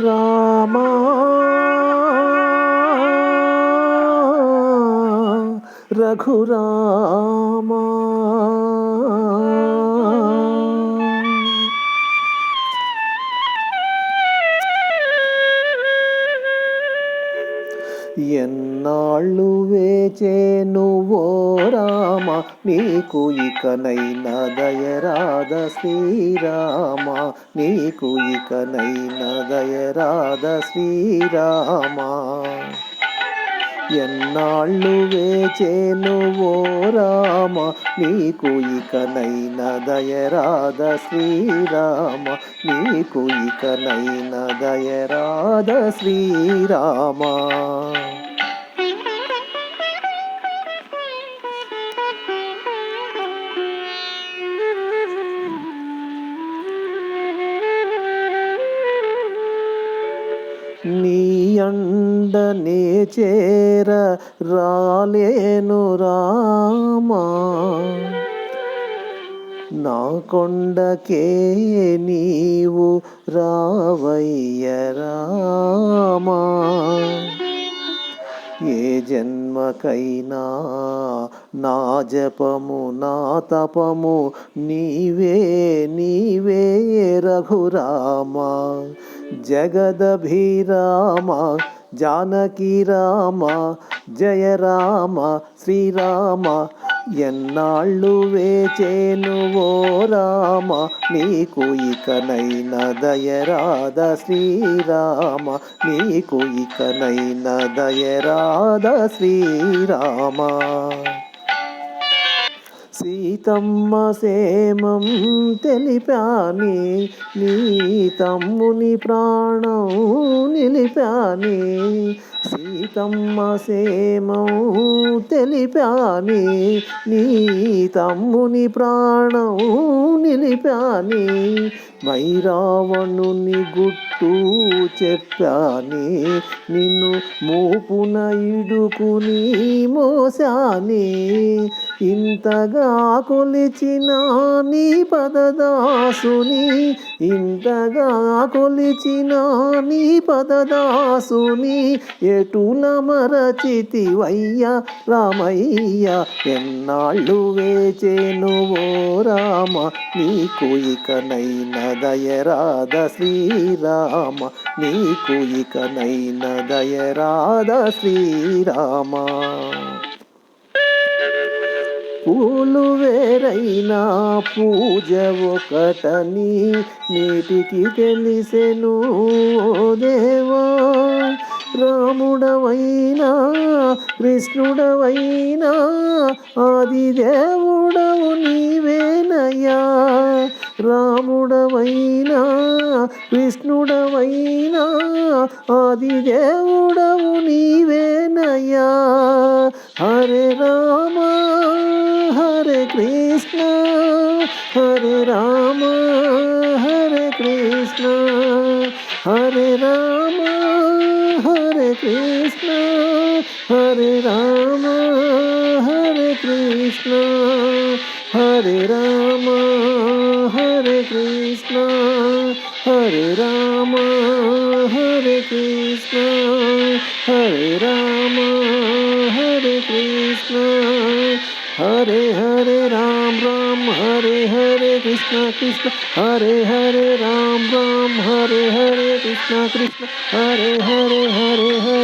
రామా రఘురామా ఎన్నాళ్ళు వేచేను ఓ రామ నీకు ఇకనైన దయరాధ శ్రీరామ నీకు ఇకనైన దయరాధ శ్రీరామ ఎన్నాళ్ళు వేచేను ఓ రామ నీకు ఇకనైన దయరాధ శ్రీరామ నీకు ఇకనైన దయరాధ శ్రీరామ నీ అండనే చేర రాలేను రామా నా కొండకే నీవు రావయ్య రామా ఏ జన్మకైనా నా జపము నా తపము నీవే నీవే రఘురామ జగదభిరామ జానకి రామ జయ రామ శ్రీరామ ఎన్నాళ్ళు వేచేను ఓ రామ నీకు ఇకనైన దయరాధ శ్రీరామ నీకు ఇకనైన దయరాధ శ్రీరామ సీతమ్మ సేమం తెలిపాని నీ తమ్ముని ప్రాణం నిలిపాని సీతమ్మ సేమం తెలిపాని నీ తమ్ముని ప్రాణం నిలిపాని మైరావణుని గుట్టు చెప్పాని నిన్ను మూపున ఇడుకుని మోసాని ఇంతగా కొలిచిన నీ పదదాసుని ఇంతగా కొలిచిన నీ పదదాసుని ఎటుల మరచితివయ్య రామయ్య ఎన్నాళ్ళు వేచేను ఓ రామ నీకు ఇకనైన దయరాధ శ్రీరామ నీకు ఇకనైన దయరాధ శ్రీరామ పూలు వేరైనా పూజ ఒకటని నీటికి తెలిసెను దేవా రాముడవైనా కృష్ణుడవైనా ఆది దేవుడవు నీవేనయ్యా రాముడవైనా కృష్ణుడవైనా ఆది దేవుడవు నీవేనయ్యా హరే రామ హరే కృష్ణ హరే రామ హరే కృష్ణ హరే రామ హరే కృష్ణ హరే రామ హరే కృష్ణ హరే రామ హరే కృష్ణ హరే రామ హరే కృష్ణ హరే రామ హరే కృష్ణ హరే హరే రామ రామ హరే హరే కృష్ణ కృష్ణ హరే హరే రామ రామ హరే హరే కృష్ణ కృష్ణ హరే హరే హరే హరే